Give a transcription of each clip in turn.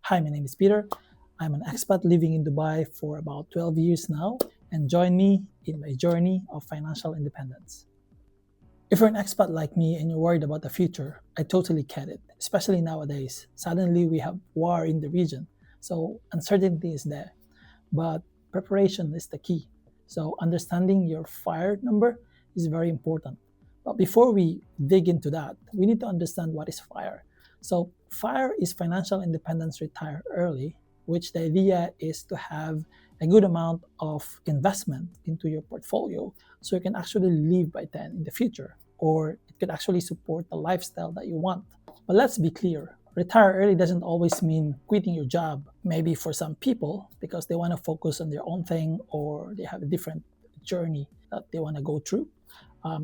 Hi, my name is Peter. I'm an expat living in Dubai for about 12 years now, and join me in my journey of financial independence. If you're an expat like me and you're worried about the future, I totally get it, especially nowadays. Suddenly we have war in the region, so uncertainty is there, but preparation is the key. So understanding your FIRE number is very important. But before we dig into that, we need to understand what is FIRE. So FIRE is financial independence retire early, which the idea is to have a good amount of investment into your portfolio so you can actually live by then in the future, or it could actually support the lifestyle that you want. But let's be clear, retire early doesn't always mean quitting your job. Maybe for some people, because they want to focus on their own thing or they have a different journey that they want to go through.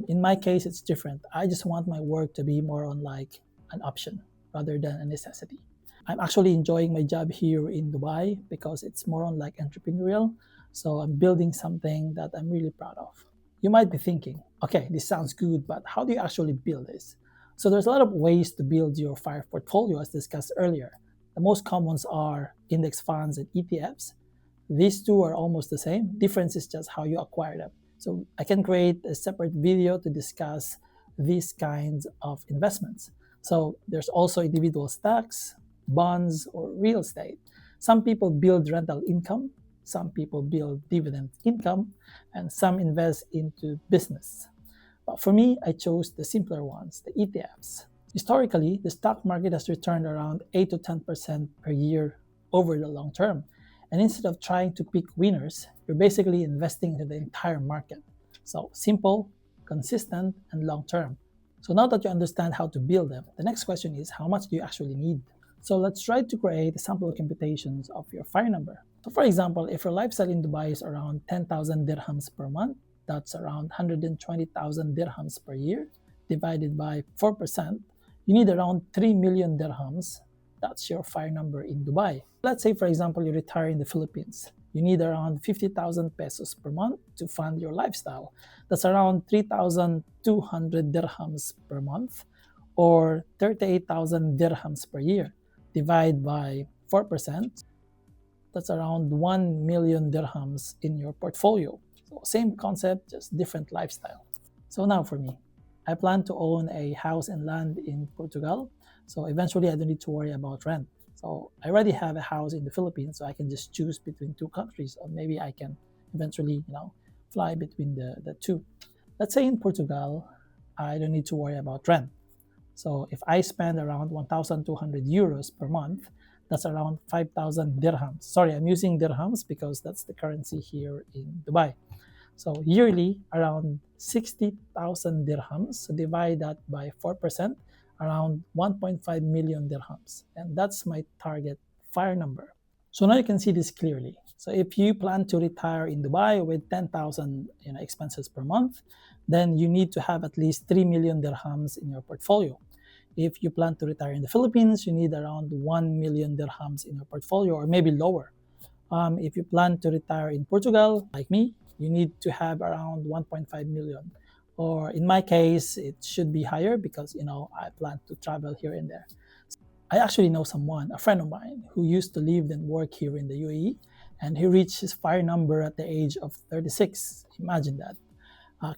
In my case, it's different. I just want my work to be more on like an option rather than a necessity. I'm actually enjoying my job here in Dubai because it's more on like entrepreneurial. So I'm building something that I'm really proud of. You might be thinking, okay, this sounds good, but how do you actually build this? So there's a lot of ways to build your FIRE portfolio as discussed earlier. The most common ones are index funds and ETFs. These two are almost the same. Difference is just how you acquire them. So I can create a separate video to discuss these kinds of investments. So there's also individual stocks, bonds, or real estate. Some people build rental income, some people build dividend income, and some invest into business. But for me, I chose the simpler ones, the ETFs. Historically, the stock market has returned around 8 to 10% per year over the long term. And instead of trying to pick winners, you're basically investing into the entire market. So simple, consistent, and long term. So now that you understand how to build them, the next question is how much do you actually need? So let's try to create sample computations of your FIRE number. So for example, if your lifestyle in Dubai is around 10,000 dirhams per month, that's around 120,000 dirhams per year, divided by 4%, you need around 3 million dirhams. That's your FIRE number in Dubai. Let's say, for example, you retire in the Philippines. You need around 50,000 pesos per month to fund your lifestyle. That's around 3,200 dirhams per month, or 38,000 dirhams per year. Divide by 4%, that's around 1 million dirhams in your portfolio. So same concept, just different lifestyle. So now for me, I plan to own a house and land in Portugal. So eventually I don't need to worry about rent. So I already have a house in the Philippines, so I can just choose between two countries, or maybe I can eventually, fly between the two. Let's say in Portugal, I don't need to worry about rent. So if I spend around 1,200 euros per month, that's around 5,000 dirhams. Sorry, I'm using dirhams because that's the currency here in Dubai. So yearly, around 60,000 dirhams. So divide that by 4%, around 1.5 million dirhams. And that's my target FIRE number. So now you can see this clearly. So if you plan to retire in Dubai with 10,000 expenses per month, then you need to have at least 3 million dirhams in your portfolio. If you plan to retire in the Philippines, you need around 1 million dirhams in your portfolio, or maybe lower. If you plan to retire in Portugal, like me, you need to have around 1.5 million. Or in my case, it should be higher because, I plan to travel here and there. I actually know someone, a friend of mine, who used to live and work here in the UAE, and he reached his FIRE number at the age of 36. Imagine that.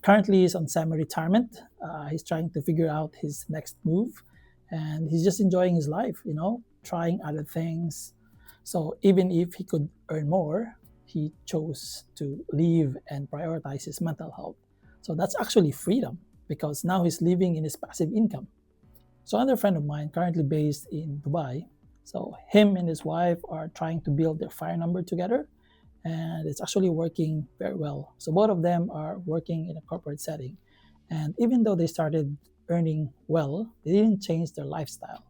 Currently, he's on semi-retirement. He's trying to figure out his next move, and he's just enjoying his life, trying other things. So even if he could earn more, he chose to leave and prioritize his mental health. So that's actually freedom because now he's living in his passive income. So another friend of mine currently based in Dubai. So him and his wife are trying to build their FIRE number together, and it's actually working very well. So both of them are working in a corporate setting. And even though they started earning well, they didn't change their lifestyle.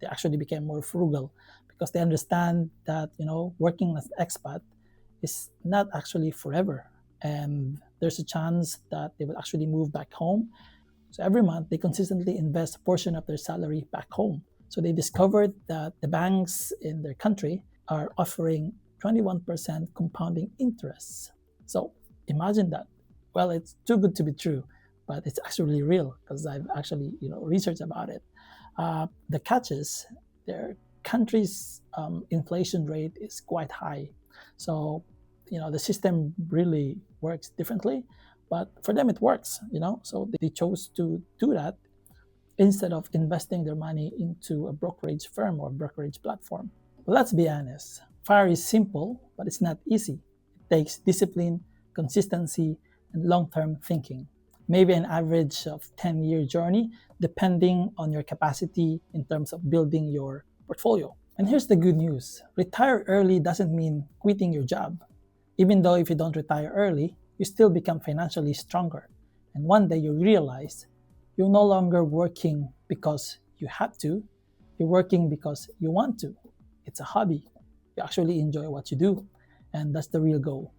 They actually became more frugal because they understand that, working as expat is not actually forever. And there's a chance that they will actually move back home. So every month, they consistently invest a portion of their salary back home. So they discovered that the banks in their country are offering 21% compounding interests. So imagine that. Well, it's too good to be true, but it's actually real because I've actually researched about it. The catch is they're country's inflation rate is quite high. So, the system really works differently, but for them it works, so they chose to do that instead of investing their money into a brokerage firm or brokerage platform. But let's be honest, FIRE is simple, but it's not easy. It takes discipline, consistency, and long-term thinking. Maybe an average of 10-year journey, depending on your capacity in terms of building your portfolio. And here's the good news. Retire early doesn't mean quitting your job. Even though if you don't retire early, you still become financially stronger. And one day you realize you're no longer working because you have to, you're working because you want to. It's a hobby. You actually enjoy what you do, and that's the real goal.